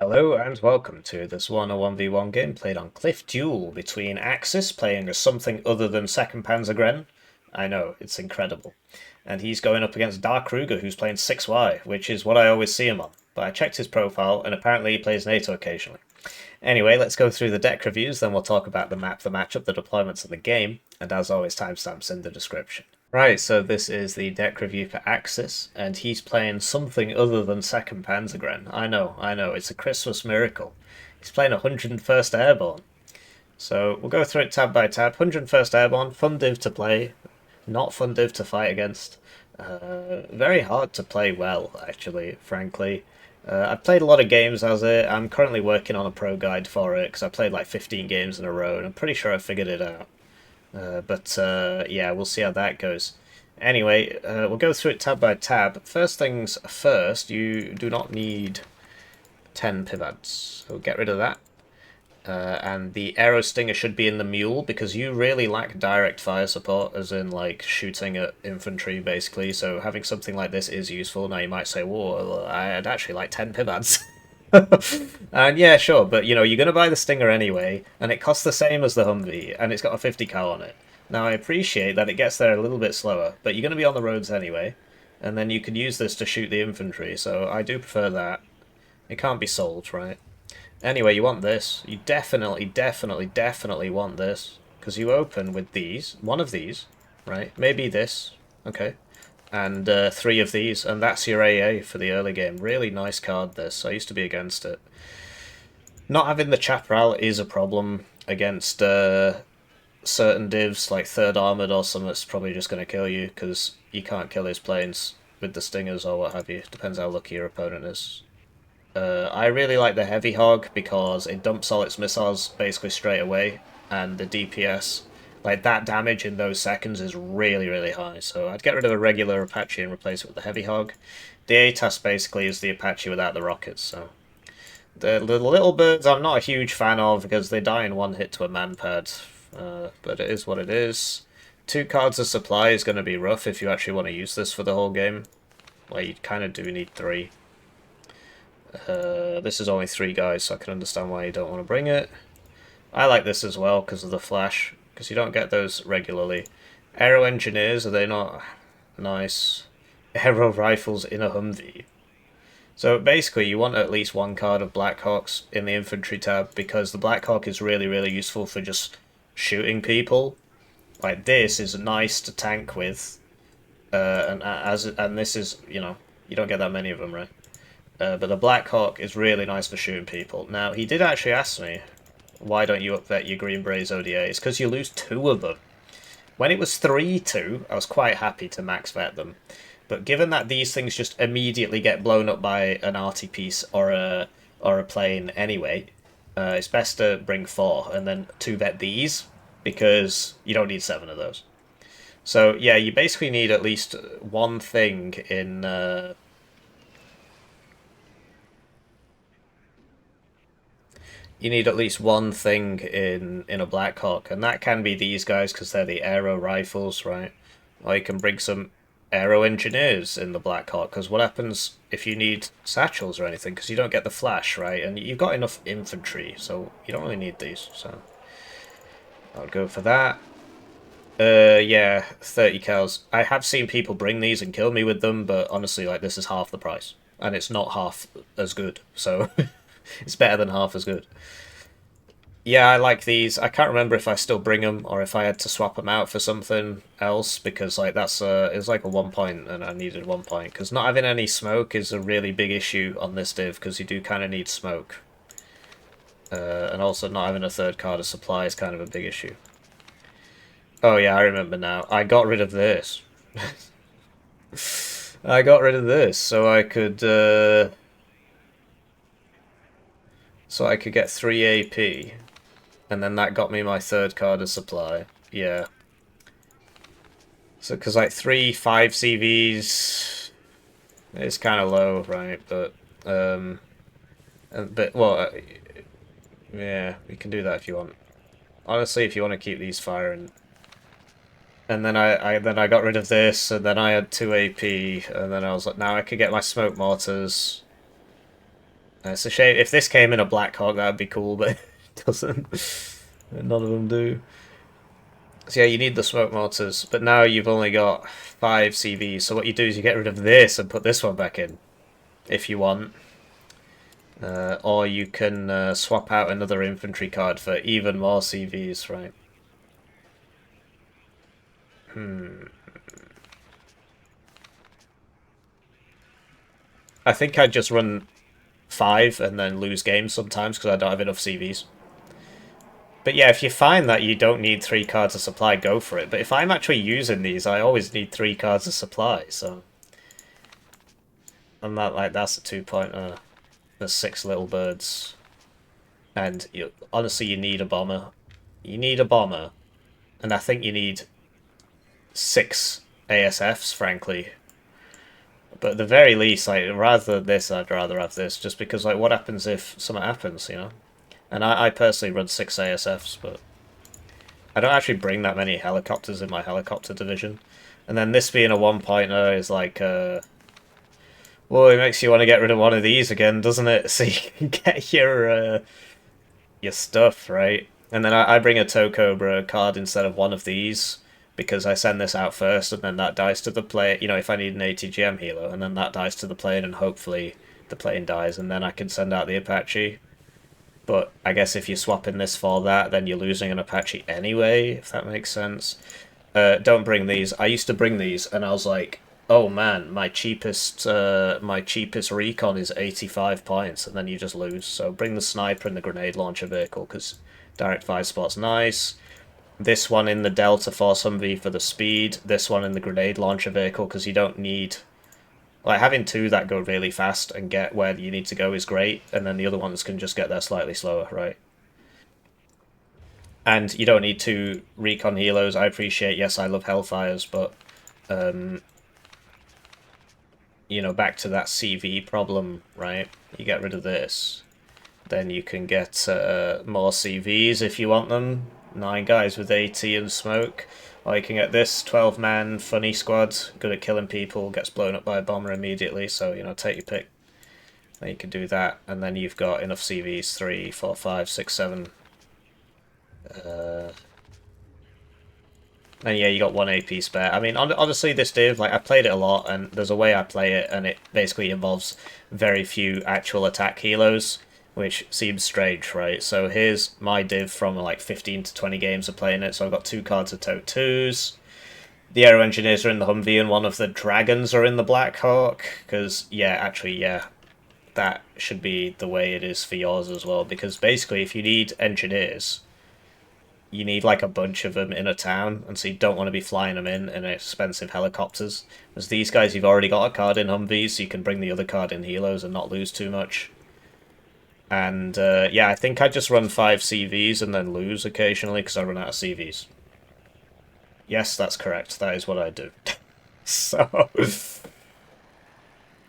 Hello and welcome to this Warno 1v1 game played on Cliff Duel between Axis playing as something other than 2nd Panzergren. I know, it's incredible. And he's going up against DARKRUGERR, who's playing 6Y, which is what I always see him on. But I checked his profile and apparently he plays NATO occasionally. Anyway, let's go through the deck reviews, then we'll talk about the map, the matchup, the deployments of the game, and as always, timestamps in the description. Right, so this is the deck review for Axis, and he's playing something other than 2nd Panzergren. I know, it's a Christmas miracle. He's playing 101st Airborne. So we'll go through it tab by tab. 101st Airborne, fun div to play, not fun div to fight against. Very hard to play well, actually, frankly. I've played a lot of games as it. I'm currently working on a pro guide for it because I played like 15 games in a row and I'm pretty sure I figured it out. Yeah, we'll see how that goes. Anyway, we'll go through it tab by tab. First things first, you do not need 10 pivots, so get rid of that. And the arrow stinger should be in the mule because you really lack direct fire support, as in like shooting at infantry basically. So having something like this is useful. Now you might say, "Whoa, I'd actually like 10 pivots." And yeah, sure, but you know you're gonna buy the stinger anyway, and it costs the same as the Humvee, and it's got a 50 cal on it. Now I appreciate that it gets there a little bit slower, but you're gonna be on the roads anyway, and then you can use this to shoot the infantry. So I do prefer that. It can't be sold, right? Anyway, you want this. You definitely want this. Because you open with these. One of these, right? Maybe this. Okay. And three of these. And that's your AA for the early game. Really nice card, this. I used to be against it. Not having the Chaparral is a problem against certain divs, like 3rd Armoured or something that's probably just going to kill you. Because you can't kill his planes with the Stingers or what have you. Depends how lucky your opponent is. I really like the Heavy Hog because it dumps all its missiles basically straight away, and the DPS, like that damage in those seconds is really high, so I'd get rid of the regular Apache and replace it with the Heavy Hog. The ATAS basically is the Apache without the rockets, so... The little birds I'm not a huge fan of because they die in one hit to a manpad, but it is what it is. 2 cards of supply is going to be rough if you actually want to use this for the whole game. Well, you kind of do need 3. This is only 3 guys, so I can understand why you don't want to bring it. I like this as well because of the flash, because you don't get those regularly. Aero engineers, are they not nice? Aero rifles in a Humvee. So basically you want at least 1 card of Blackhawks in the infantry tab because the Blackhawk is really useful for just shooting people. Like this is nice to tank with, and this is, you know, you don't get that many of them, right? But the Black Hawk is really nice for shooting people. Now, he did actually ask me, why don't you upvet your Green Braze ODA? It's because you lose 2 of them. When it was 3-2, I was quite happy to max vet them. But given that these things just immediately get blown up by an arty piece or a plane anyway, it's best to bring 4 and then 2 vet these, because you don't need 7 of those. So yeah, you basically need at least one thing in... you need at least one thing in a Blackhawk, and that can be these guys because they're the aero rifles, right? Or you can bring some aero engineers in the Blackhawk, because what happens if you need satchels or anything, because you don't get the flash, right? And you've got enough infantry, so you don't really need these, so I'll go for that. Yeah, 30 cows. I have seen people bring these and kill me with them, but honestly, like, this is half the price. And it's not half as good, so it's better than half as good. Yeah, I like these. I can't remember if I still bring them or if I had to swap them out for something else because like that's it's like a 1 point and I needed 1 point because not having any smoke is a really big issue on this div because you do kind of need smoke. And also not having a 3rd card of supply is kind of a big issue. Oh yeah, I remember now. I got rid of this. I got rid of this so I could get 3 AP. And then that got me my 3rd card of supply. Yeah. So, because like 5 CVs is kind of low, right? But, yeah, we can do that if you want. Honestly, if you want to keep these firing. And then I got rid of this, and then I had 2 AP, and then I was like, now I could get my smoke mortars. It's a shame. If this came in a Black Hawk, that would be cool, but it doesn't. None of them do. So yeah, you need the smoke mortars, but now you've only got 5 CVs, so what you do is you get rid of this and put this one back in, if you want. Or you can swap out another infantry card for even more CVs, right? I think I'd just run 5 and then lose games sometimes because I don't have enough CVs. But yeah, if you find that you don't need 3 cards of supply, go for it. But if I'm actually using these, I always need 3 cards of supply, so... I'm not like, that's a 2-pointer. There's 6 little birds. And honestly, you need a bomber. You need a bomber. And I think you need 6 ASFs, frankly. But at the very least, like, rather than this, I'd rather have this. Just because, like, what happens if something happens, you know? And I personally run 6 ASFs, but... I don't actually bring that many helicopters in my helicopter division. And then this being a 1-pointer is like, well, it makes you want to get rid of one of these again, doesn't it? So you can get your stuff, right? And then I bring a Tow Cobra card instead of one of these, because I send this out first, and then that dies to the plane, you know, if I need an ATGM healer, and then that dies to the plane, and hopefully the plane dies, and then I can send out the Apache. But I guess if you're swapping this for that, then you're losing an Apache anyway, if that makes sense. Don't bring these. I used to bring these, and I was like, oh man, my cheapest recon is 85 points, and then you just lose. So bring the sniper and the grenade launcher vehicle, because direct fire spot's nice. This one in the Delta Force Humvee for the speed. This one in the grenade launcher vehicle, because you don't need... Like, having 2 that go really fast and get where you need to go is great, and then the other ones can just get there slightly slower, right? And you don't need 2 recon helos. I appreciate, yes, I love Hellfires, but, you know, back to that CV problem, right? You get rid of this. Then you can get more CVs if you want them. 9 guys with AT and smoke. Or you can get this 12-man funny squad, good at killing people, gets blown up by a bomber immediately, so, you know, take your pick. Then you can do that, and then you've got enough CVs, 3, 4, 5, 6, 7. And yeah, you got 1 AP spare. I mean, honestly, this div, like, I played it a lot, and there's a way I play it, and it basically involves very few actual attack helos, which seems strange, right? So here's my div from like 15 to 20 games of playing it. So I've got 2 cards of Tote 2s. The Aero Engineers are in the Humvee and one of the Dragons are in the Black Hawk. Because, yeah, actually, yeah, that should be the way it is for yours as well. Because basically, if you need Engineers, you need like a bunch of them in a town. And so you don't want to be flying them in expensive helicopters. As these guys, you've already got a card in Humvees, so you can bring the other card in helos and not lose too much. And, yeah, I think I just run 5 CVs and then lose occasionally because I run out of CVs. Yes, that's correct. That is what I do. So...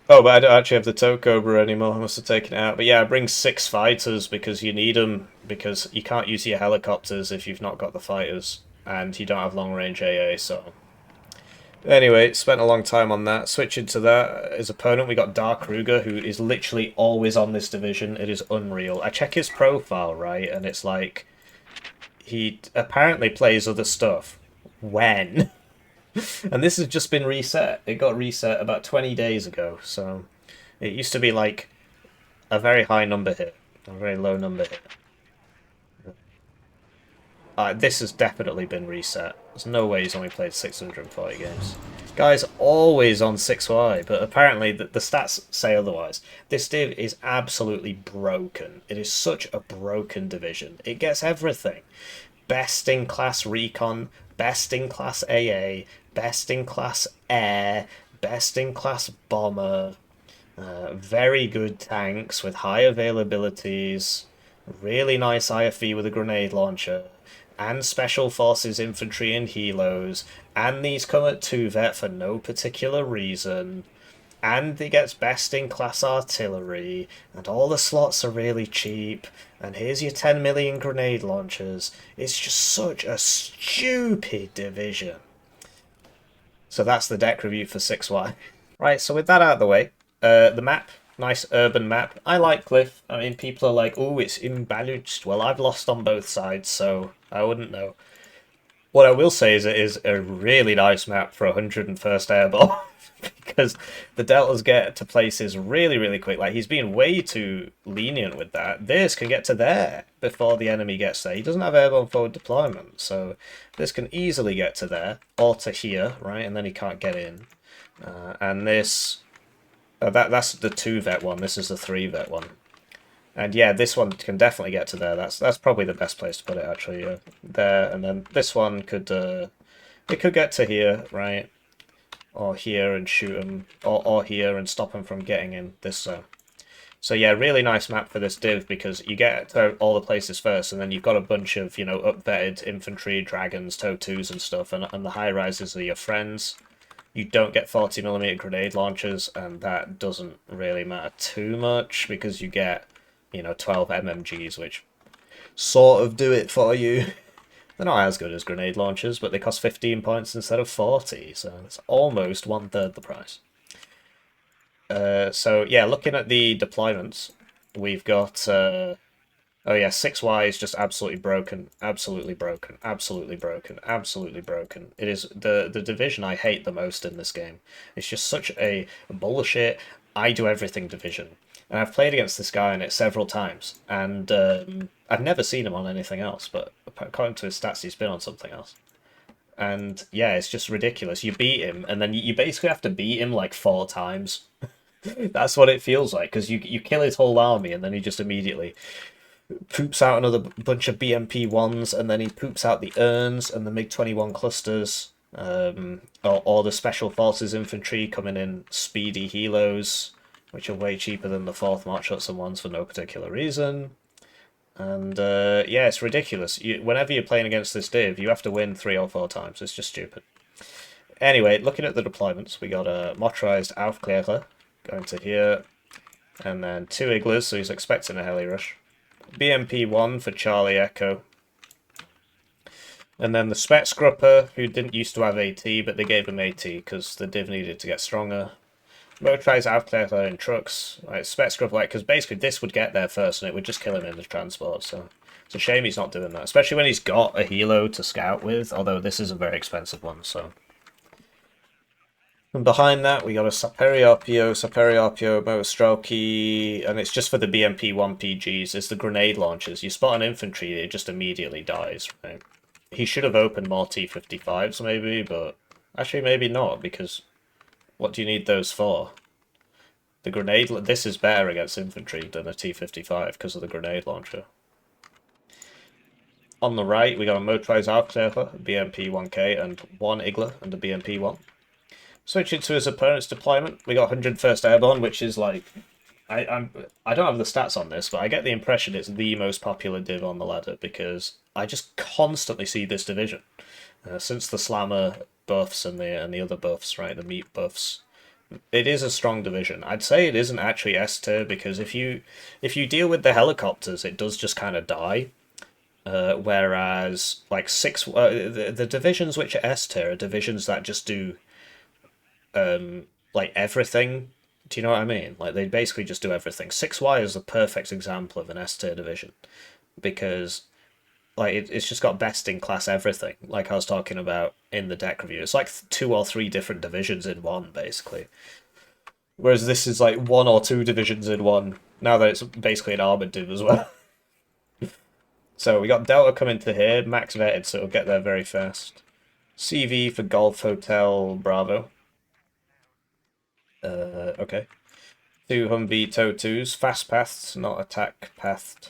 Oh, but I don't actually have the Tow Cobra anymore. I must have taken it out. But yeah, I bring 6 fighters because you need them. Because you can't use your helicopters if you've not got the fighters. And you don't have long-range AA, so... Anyway, spent a long time on that. Switching to that, his opponent, we got DARKRUGERR, who is literally always on this division. It is unreal. I check his profile, right, and it's like... He apparently plays other stuff. When? And this has just been reset. It got reset about 20 days ago, so... It used to be like a very high number hit, a very low number hit. This has definitely been reset. There's no way he's only played 640 games. Guy's always on 6Y, but apparently the stats say otherwise. This div is absolutely broken. It is such a broken division. It gets everything. Best in class recon, best in class AA, best in class air, best in class bomber, very good tanks with high availabilities, really nice IFV with a grenade launcher, and Special Forces infantry and helos, and these come at 2 vet for no particular reason, and he gets best in class artillery, and all the slots are really cheap, and here's your 10 million grenade launchers. It's just such a stupid division. So that's the deck review for 6Y. Right, so with that out of the way, the map Nice urban map. I like Cliff. I mean, people are like, oh, it's imbalanced. Well, I've lost on both sides, so I wouldn't know. What I will say is it is a really nice map for 101st Airborne because the deltas get to places really, really quick. Like, he's being way too lenient with that. This can get to there before the enemy gets there. He doesn't have airborne forward deployment, so this can easily get to there or to here, right? And then he can't get in. And this... that's the 2-vet one. This is the 3-vet one. And yeah, this one can definitely get to there. That's probably the best place to put it, actually. Yeah. There, and then this one could it could get to here, right? Or here and shoot him, or here and stop him from getting in this zone. So yeah, really nice map for this div because you get to all the places first, and then you've got a bunch of, you know, up-vetted infantry, dragons, TOW2s and stuff, and the high-rises are your friends. You don't get 40mm grenade launchers, and that doesn't really matter too much because you get, you know, 12 MMGs, which sort of do it for you. They're not as good as grenade launchers, but they cost 15 points instead of 40, so it's almost 1/3 the price. So yeah, looking at the deployments, we've got oh yeah, 6Y is just absolutely broken, absolutely broken, absolutely broken, absolutely broken. It is the division I hate the most in this game. It's just such a bullshit I do everything division. And I've played against this guy in it several times, and I've never seen him on anything else, but according to his stats, he's been on something else. And yeah, it's just ridiculous. You beat him, and then you basically have to beat him like 4 times. That's what it feels like, because you kill his whole army, and then he just immediately poops out another bunch of BMP ones, and then he poops out the urns and the MiG-21 clusters, or the Special Forces infantry coming in speedy helos, which are way cheaper than the 4th March Hudson ones for no particular reason. And yeah, it's ridiculous. Whenever you're playing against this div, you have to win 3 or 4 times. It's just stupid. Anyway, looking at the deployments, we got a motorized Aufklärer going to here, and then 2 Iglas, so he's expecting a heli rush. BMP-1 for Charlie Echo. And then the Spetsgrupper, who didn't used to have AT, but they gave him AT because the div needed to get stronger. Motorized Aufklärer in trucks. Like, Spetsgrupper, like, because basically this would get there first and it would just kill him in the transport, so it's a shame he's not doing that. Especially when he's got a helo to scout with, although this is a very expensive one, so... And behind that, we got a Saperiopio, Motostrelki, and it's just for the BMP-1 PGs. It's the grenade launchers. You spot an infantry, it just immediately dies, right? He should have opened more T-55s, maybe, but... Actually, maybe not, because... What do you need those for? The grenade... This is better against infantry than a T-55 because of the grenade launcher. On the right, we got a motorized Aufklärer, BMP-1K, and 1 Igla, and a BMP-1. Switching to his opponent's deployment, we got 101st Airborne, which is like... I don't have the stats on this, but I get the impression it's the most popular div on the ladder, because I just constantly see this division. Since the Slammer buffs and the other buffs, right, the meat buffs, it is a strong division. I'd say it isn't actually S tier, because if you deal with the helicopters, it does just kind of die. Whereas, like, the divisions which are S tier are divisions that just do like everything. Do you know what I mean? Like, they basically just do everything. 6Y is the perfect example of an S tier division, because like it's just got best in class everything, like I was talking about in the deck review. It's like 2 or 3 different divisions in one, basically. Whereas this is like 1 or 2 divisions in one, now that it's basically an armored div as well. So we got Delta coming to here, max vetted, so it'll get there very fast. CV for Golf Hotel Bravo. Okay. 2 Humvee TOW2s, fast pathed, not attack pathed.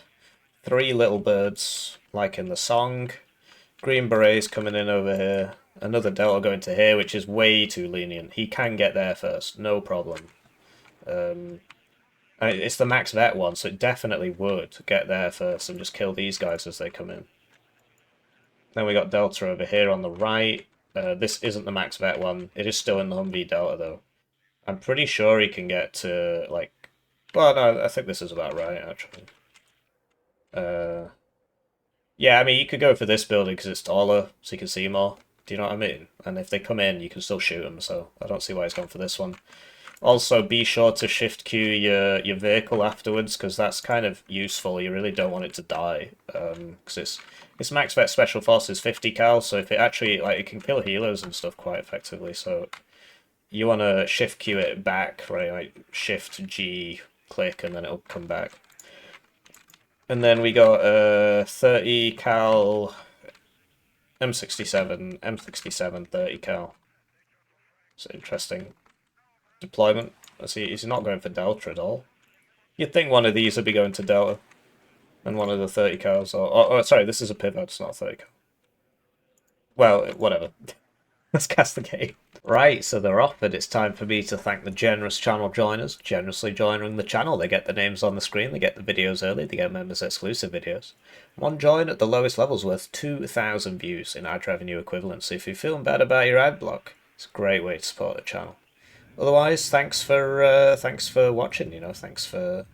3 little birds, like in the song. Green Berets coming in over here. Another Delta going to here, which is way too lenient. He can get there first, no problem. It's the max vet one, so it definitely would get there first and just kill these guys as they come in. Then we got Delta over here on the right. This isn't the max vet one. It is still in the Humvee Delta, though. I'm pretty sure he can get to, like... Well, no, I think this is about right, actually. Yeah, I mean, you could go for this building because it's taller, so you can see more. Do you know what I mean? And if they come in, you can still shoot them, so I don't see why he's gone for this one. Also, be sure to shift queue your vehicle afterwards, because that's kind of useful. You really don't want it to die, because it's max vet special forces 50 cal, so if it actually, like, it can kill healers and stuff quite effectively, so you want to shift queue it back, right, like shift G, click, and then it'll come back. And then we got 30 cal M67, 30 cal. It's interesting deployment. Let's see, he's not going for Delta at all. You'd think one of these would be going to Delta, and one of the 30 cals, or sorry, this is a pivot, it's not a 30 cal. Well, whatever. Let's cast the game. Right, so they're off, and it's time for me to thank the generous channel joiners. Generously joining the channel, they get the names on the screen, they get the videos early, they get members exclusive videos. One join at the lowest level's worth 2,000 views in ad revenue equivalent, so if you're feeling bad about your ad block, it's a great way to support the channel. Otherwise, thanks for watching, you know, thanks for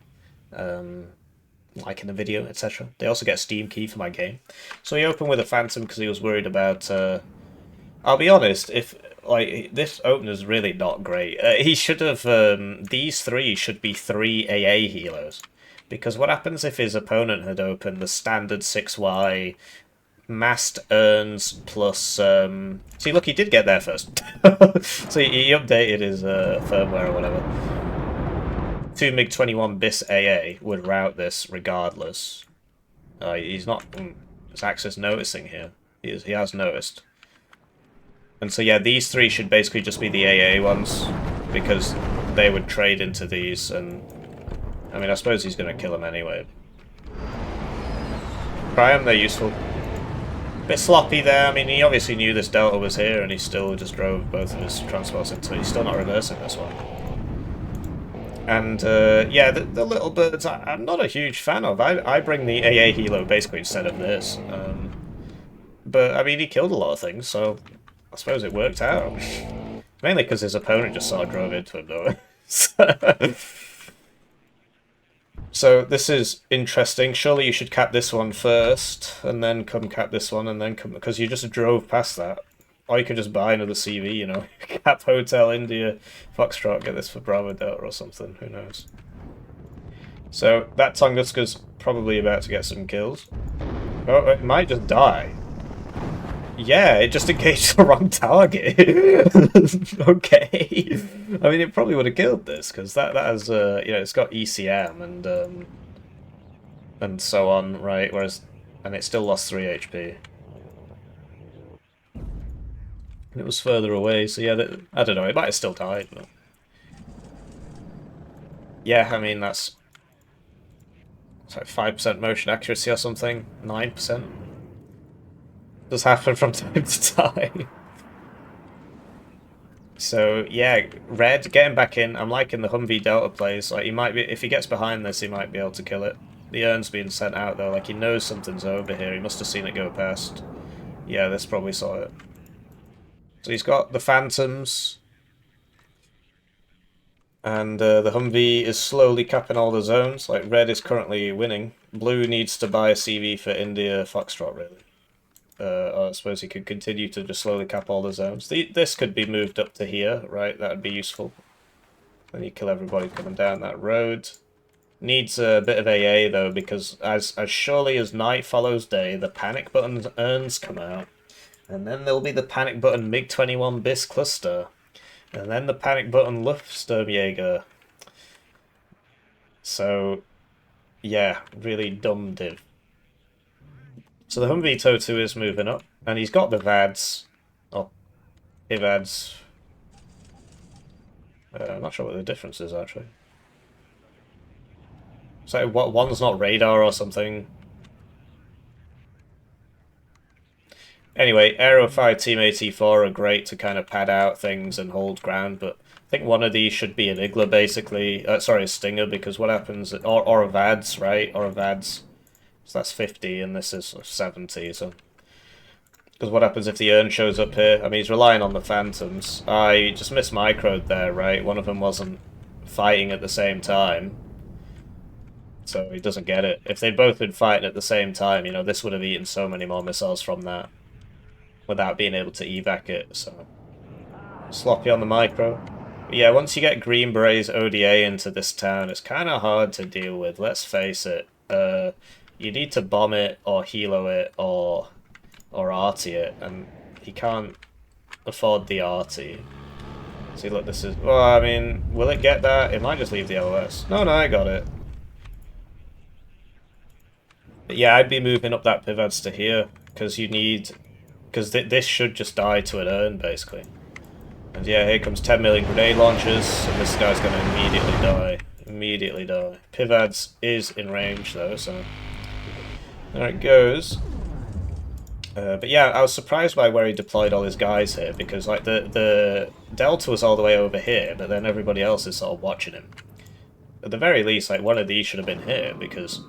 liking the video, etc. They also get a Steam key for my game. So he opened with a Phantom because he was worried about, I'll be honest, if, like, this opener's really not great. He should have, these three should be 3 AA healers. Because what happens if his opponent had opened the standard 6Y massed urns plus see, look, he did get there first. So he updated his firmware or whatever. 2 MiG-21 bis AA would route this regardless. He's not, is Axis noticing here? He has noticed. And so yeah, these three should basically just be the AA ones, because they would trade into these, and I mean, I suppose he's going to kill them anyway. Try them, they're useful. Bit sloppy there. I mean, he obviously knew this Delta was here, and he still just drove both of his transports into it. He's still not reversing this one. And, yeah, the little birds, I'm not a huge fan of. I bring the AA helo basically instead of this. But, I mean, he killed a lot of things, so I suppose it worked out. Mainly because his opponent just sort of drove into him, though. So this is interesting. Surely you should cap this one first, and then come cap this one, and then come... Because you just drove past that. Or you could just buy another CV, you know. Cap Hotel India, Foxtrot, get this for Bravo Delta or something. Who knows? So that Tunguska's probably about to get some kills. Oh, it might just die. Yeah, it just engaged the wrong target. Okay. I mean, it probably would have killed this, because that has, you know, it's got ECM and so on, right? Whereas, and it still lost 3 HP. And it was further away, so yeah, I don't know, it might have still died, but... Yeah, I mean, it's like 5% motion accuracy or something, 9%. Does happen from time to time. So yeah, Red getting back in. I'm liking the Humvee Delta plays. Like, he might be, if he gets behind this, he might be able to kill it. The urn's being sent out though. Like, he knows something's over here. He must have seen it go past. Yeah, this probably saw it. So he's got the Phantoms, and the Humvee is slowly capping all the zones. Like, Red is currently winning. Blue needs to buy a CV for India Foxtrot, really. I suppose he could continue to just slowly cap all the zones. This could be moved up to here, right? That would be useful. Then you kill everybody coming down that road. Needs a bit of AA, though, because as surely as night follows day, the panic button urns come out. And then there'll be the panic button MiG-21 bis cluster. And then the panic button Luftsturmjäger. So, yeah, really dumb div. So the Humvee Totu is moving up, and he's got the VADs, or IVADs. I'm not sure what the difference is, actually. So what, one's not radar or something. Anyway, Aerofire Team 84 are great to kind of pad out things and hold ground, but I think one of these should be an Igla, basically. Sorry, a Stinger, because what happens... Or a VADs, right? Or a VADs. So that's 50, and this is 70, so... Because what happens if the urn shows up here? I mean, he's relying on the Phantoms. I just mismicroed there, right? One of them wasn't fighting at the same time. So he doesn't get it. If they'd both been fighting at the same time, you know, this would have eaten so many more missiles from that. Without being able to evac it, so... Sloppy on the micro. Yeah, once you get Green Berets ODA into this town, it's kind of hard to deal with, let's face it. You need to bomb it, or helo it, or arty it, and he can't afford the arty. See, look, this is... Well, I mean, will it get that? It might just leave the LOS. No, I got it. But yeah, I'd be moving up that pivots to here, because you need... Because this should just die to an urn, basically. And yeah, here comes 10 million grenade launchers, and this guy's going to immediately die. Immediately die. Pivads is in range, though, so... There it goes. But yeah, I was surprised by where he deployed all his guys here, because like the Delta was all the way over here, but then everybody else is sort of watching him. At the very least, like one of these should have been here, because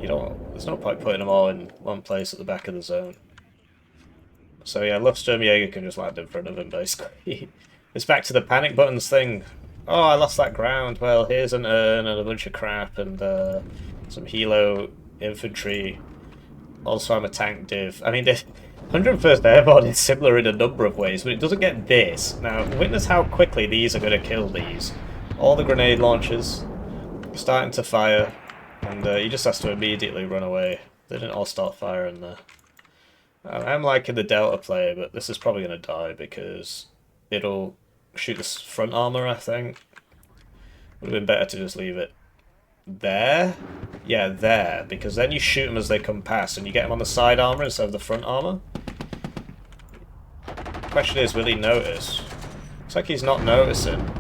you don't. There's no point putting them all in one place at the back of the zone. So yeah, Luftsturmjäger can just land in front of him, basically. It's back to the panic buttons thing. Oh, I lost that ground. Well, here's an urn and a bunch of crap and some helo infantry. Also, I'm a tank div. I mean, the 101st Airborne is similar in a number of ways, but it doesn't get this. Now, witness how quickly these are going to kill these. All the grenade launchers starting to fire, and he just has to immediately run away. They didn't all start firing there. I'm liking the Delta player, but this is probably going to die because it'll shoot this front armor, I think. Would have been better to just leave it there. Yeah, there, because then you shoot them as they come past and you get them on the side armor instead of the front armor. Question is, will he notice? Looks like he's not noticing.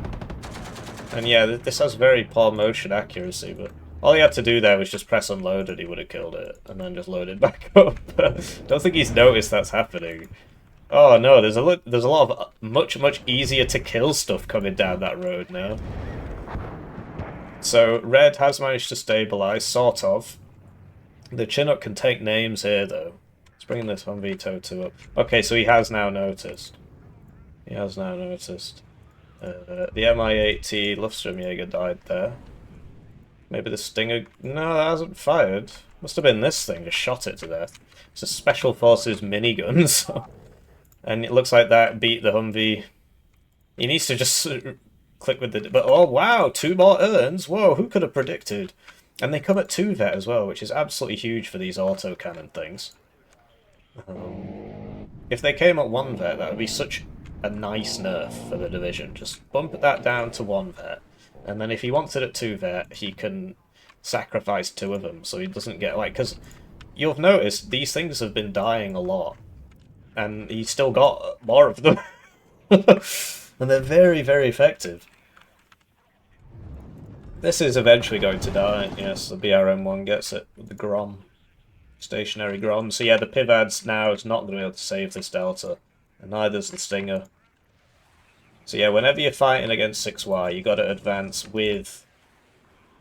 And yeah, this has very poor motion accuracy, but all he had to do there was just press unload and he would have killed it, and then just load it back up. Don't think he's noticed that's happening. Oh no, there's a lot of much easier to kill stuff coming down that road now. So red has managed to stabilize, sort of. The Chinook can take names here though. Let's bring this 1v2 up. Okay, so he has now noticed. He has now noticed. The Mi-80 Luftsturmjäger died there. Maybe the Stinger... No, that hasn't fired. Must have been this thing, just shot it to death. It's a Special Forces minigun, so... And it looks like that beat the Humvee. He needs to just click with the... But oh wow, 2 more urns! Whoa, who could have predicted? And they come at 2 vet as well, which is absolutely huge for these autocannon things. If they came at 1 vet, that would be such a nice nerf for the division. Just bump that down to 1 vet. And then if he wants it at 2 vet, he can sacrifice 2 of them, so he doesn't get, like... Because you'll have noticed, these things have been dying a lot. And he's still got more of them. And they're very, very effective. This is eventually going to die. Yes, the BRM-1 gets it with the Grom. Stationary Grom. So yeah, the Pivads now is not going to be able to save this Delta. And neither is the Stinger. So yeah, whenever you're fighting against 6Y, you got to advance with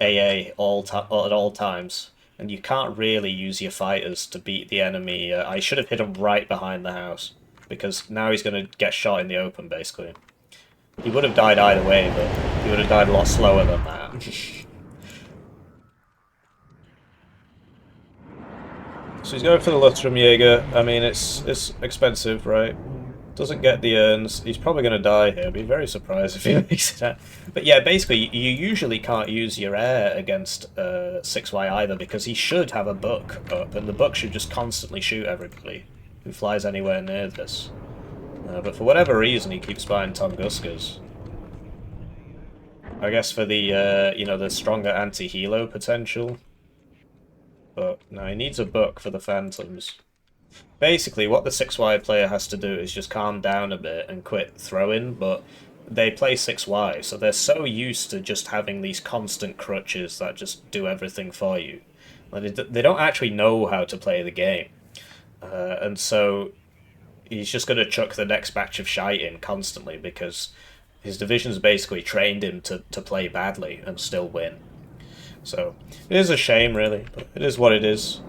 AA at all times. And you can't really use your fighters to beat the enemy. I should have hit him right behind the house, because now he's going to get shot in the open, basically. He would have died either way, but he would have died a lot slower than that. So he's going for the Luftsturmjäger. I mean, it's expensive, right? Doesn't get the urns. He's probably going to die here. I'd be very surprised if he makes it out. But yeah, basically, you usually can't use your air against 6Y either, because he should have a buck up, and the buck should just constantly shoot everybody who flies anywhere near this. But for whatever reason, he keeps buying Tunguskas. I guess for the, you know, the stronger anti-helo potential. But no, he needs a buck for the Phantoms. Basically, what the 6Y player has to do is just calm down a bit and quit throwing, but they play 6Y, so they're so used to just having these constant crutches that just do everything for you. Like, they don't actually know how to play the game. And so he's just going to chuck the next batch of shite in constantly, because his division's basically trained him to play badly and still win. So, it is a shame, really, but it is what it is.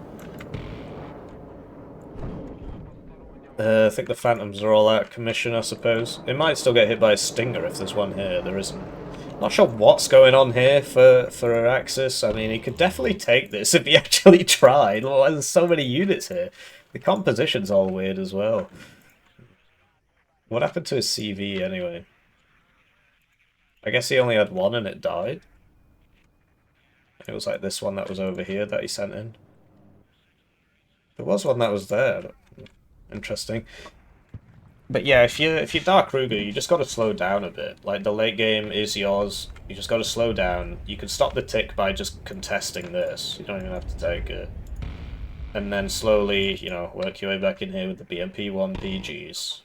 I think the Phantoms are all out of commission, I suppose. It might still get hit by a Stinger if there's one here. There isn't. Not sure what's going on here for Axis. I mean, he could definitely take this if he actually tried. Well, there's so many units here. The composition's all weird as well. What happened to his CV, anyway? I guess he only had one and it died. It was like this one that was over here that he sent in. There was one that was there. Interesting. But yeah, if you're DARKRUGERR, you just got to slow down a bit. Like, the late game is yours. You just got to slow down. You can stop the tick by just contesting this. You don't even have to take it. And then slowly, you know, work your way back in here with the BMP1 PGs.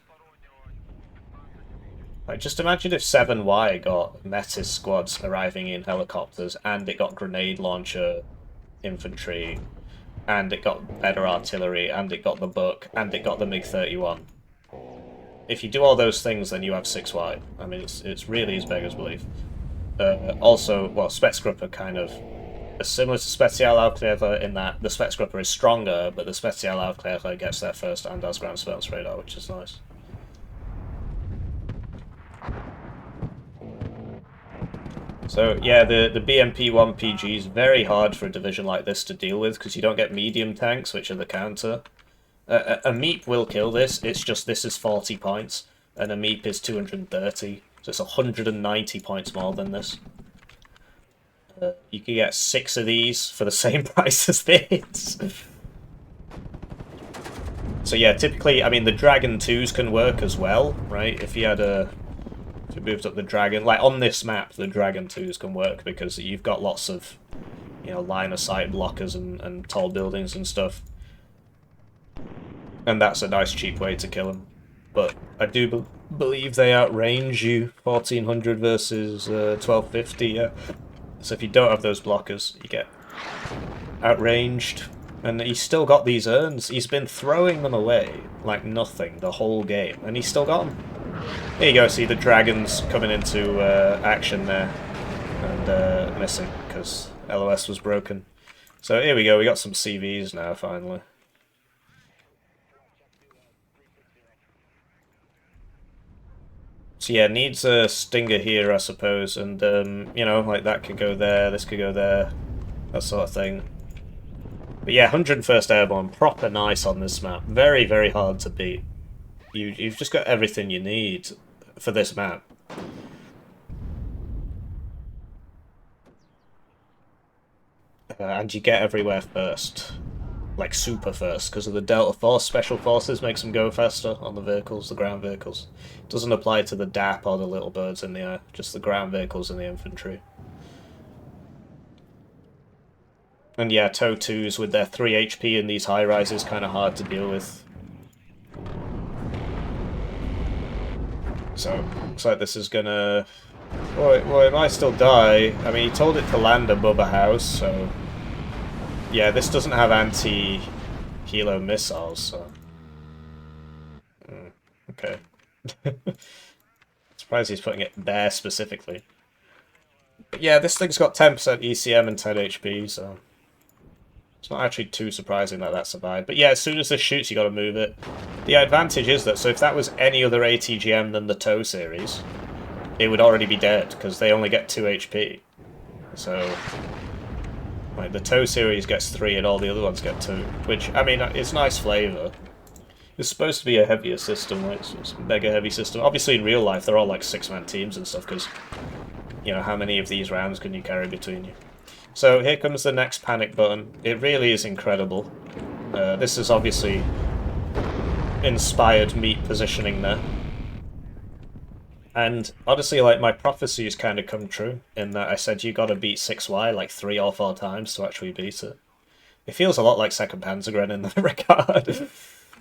Like, just imagine if 7Y got Metis squads arriving in helicopters, and it got grenade launcher infantry, and it got better artillery, and it got the Buck, and it got the MiG-31. If you do all those things, then you have 6Y. I mean, it's really as beggars belief. Also, well, Spetsgrupper kind of is similar to Spezialaufklärer in that the Spetsgrupper is stronger, but the Spezialaufklärer gets there first and has ground surveillance radar, which is nice. So yeah, the BMP-1 PG is very hard for a division like this to deal with because you don't get medium tanks, which are the counter. A MEEP will kill this, it's just this is 40 points, and a MEEP is 230, so it's 190 points more than this. You can get 6 of these for the same price as this. So yeah, typically, I mean, the Dragon 2s can work as well, right? If you had a... If you moved up the Dragon... Like, on this map, the Dragon 2s can work because you've got lots of, you know, line-of-sight blockers and tall buildings and stuff. And that's a nice cheap way to kill them. But I do believe they outrange you 1400 versus 1250, yeah. So if you don't have those blockers, you get outranged. And he's still got these urns. He's been throwing them away like nothing the whole game. And he's still got them. There you go, see the dragons coming into action there. And missing, because LOS was broken. So here we go, we got some CVs now, finally. So yeah, needs a Stinger here, I suppose, and, you know, like that could go there, this could go there, that sort of thing. But yeah, 101st Airborne, proper nice on this map. Very, very hard to beat. You've just got everything you need for this map. And you get everywhere first. Like, super first, because of the Delta Force. Special Forces makes them go faster on the vehicles, the ground vehicles. It doesn't apply to the DAP or the little birds in the air, just the ground vehicles and the infantry. And yeah, TOW 2s with their 3 HP in these high-rises, kind of hard to deal with. So, looks like this is gonna... Well, it might still die. I mean, he told it to land above a house, so... Yeah, this doesn't have anti-helo missiles, so... Okay. Surprised he's putting it there specifically. But yeah, this thing's got 10% ECM and 10 HP, so... It's not actually too surprising that that survived. But yeah, as soon as this shoots, you got to move it. The advantage is that, so if that was any other ATGM than the TOW series, it would already be dead, because they only get 2 HP. So... Like, the TOW series gets 3 and all the other ones get 2, which, I mean, it's nice flavour. It's supposed to be a heavier system, right? It's a mega heavy system. Obviously, in real life, they're all like 6-man teams and stuff, because, you know, how many of these rounds can you carry between you? So, here comes the next panic button. It really is incredible. This is obviously inspired meat positioning there. And honestly, like, my prophecy has kind of come true, in that I said you gotta beat 6Y like 3 or 4 times to actually beat it. It feels a lot like 2nd Panzergren in that regard.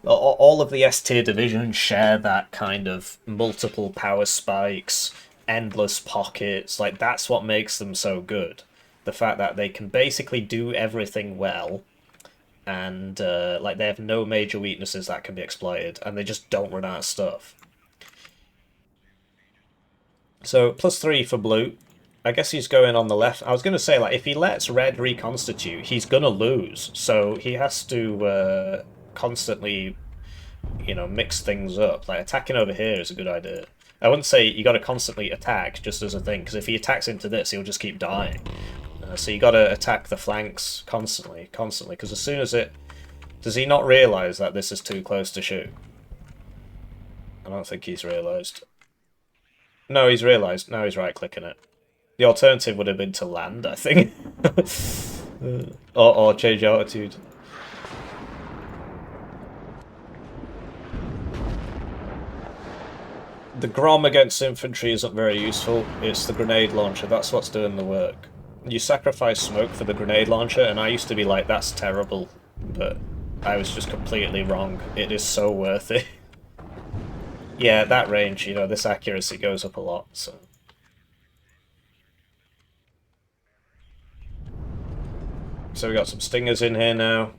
All of the S-tier divisions share that kind of multiple power spikes, endless pockets, like, that's what makes them so good. The fact that they can basically do everything well, and, like, they have no major weaknesses that can be exploited, and they just don't run out of stuff. So, +3 for blue. I guess he's going on the left. I was going to say, like, if he lets red reconstitute, he's going to lose. So he has to constantly, you know, mix things up. Like, attacking over here is a good idea. I wouldn't say you got to constantly attack, just as a thing, because if he attacks into this, he'll just keep dying. So you got to attack the flanks constantly, because as soon as it... Does he not realise that this is too close to shoot? I don't think he's realised. No, he's realised. Now he's right-clicking it. The alternative would have been to land, I think. or change altitude. The Grom against infantry isn't very useful. It's the grenade launcher. That's what's doing the work. You sacrifice smoke for the grenade launcher, and I used to be like, that's terrible. But I was just completely wrong. It is so worth it. Yeah, at that range, you know, this accuracy goes up a lot, so... So we got some stingers in here now.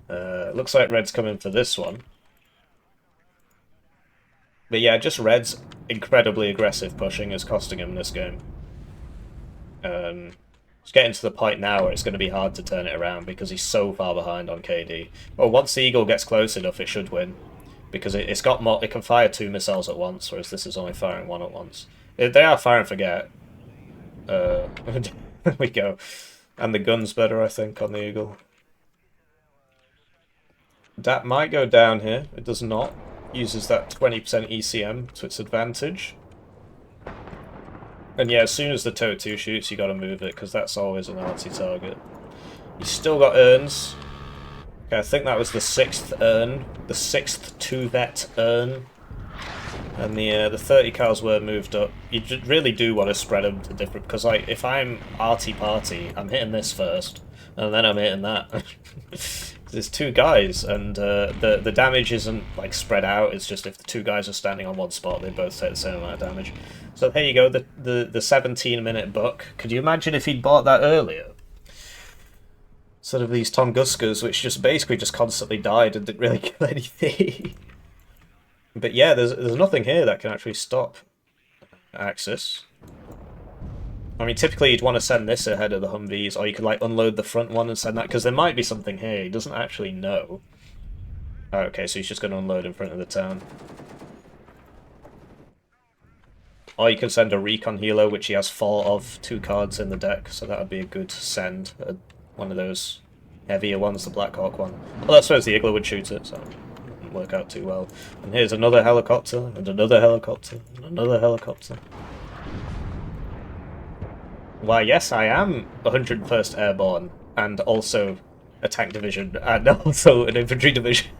Looks like Red's coming for this one. But yeah, just Red's incredibly aggressive pushing is costing him this game. It's getting to the point now where it's going to be hard to turn it around because he's so far behind on KD. Well, once the Eagle gets close enough, it should win. Because it's got more, it can fire 2 missiles at once, whereas this is only firing 1 at once. They are fire and forget. There we go. And the gun's better, I think, on the Eagle. That might go down here. It does not. Uses that 20% ECM to its advantage. And yeah, as soon as the TOW 2 shoots, you gotta move it, because that's always an arty target. You've still got urns. Okay, I think that was the 6th urn. The 6th 2-vet urn. And the 30 cals were moved up. You really do want to spread them to different... Because, like, if I'm arty-party, I'm hitting this first. And then I'm hitting that. There's 2 guys, and the damage isn't, like, spread out. It's just if the 2 guys are standing on one spot, they both take the same amount of damage. So there you go, the 17-minute buck. Could you imagine if he'd bought that earlier? Sort of these Tunguskas, which just basically just constantly died and didn't really kill anything. But yeah, there's nothing here that can actually stop Axis. I mean, typically you'd want to send this ahead of the Humvees, or you could, like, unload the front one and send that, because there might be something here. He doesn't actually know. Oh, okay, so he's just going to unload in front of the town. Or you can send a Recon Helo, which he has 4 of, 2 cards in the deck, so that would be a good send. One of those heavier ones, the Black Hawk one. Well, I suppose the Igloo would shoot it, so it wouldn't work out too well. And here's another helicopter, and another helicopter, and another helicopter. Why, yes, I am 101st Airborne, and also a tank division, and also an infantry division,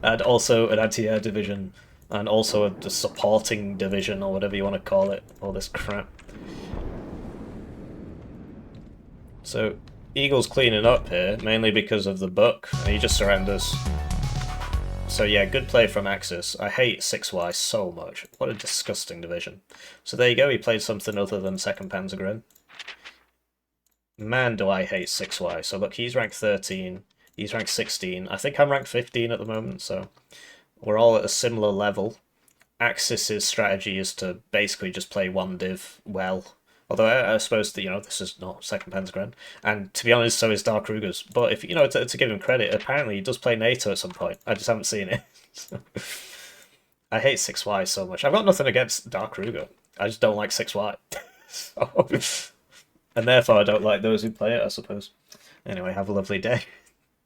and also an anti-air division, and also a supporting division, or whatever you want to call it, all this crap. So, Eagle's cleaning up here, mainly because of the buck, and he just surrenders. So yeah, good play from Axis. I hate 6Y so much. What a disgusting division. So there you go, he played something other than 2nd Panzergren. Man, do I hate 6Y. So look, he's ranked 13, he's ranked 16. I think I'm ranked 15 at the moment, so we're all at a similar level. Axis's strategy is to basically just play one div well. Although I suppose that, you know, this is not 2nd Panzergren, and to be honest, so is DARKRUGERR's. But if, you know, to give him credit, apparently he does play NATO at some point. I just haven't seen it. I hate 6Y so much. I've got nothing against DARKRUGERR. I just don't like 6Y. So, and therefore I don't like those who play it, I suppose. Anyway, have a lovely day.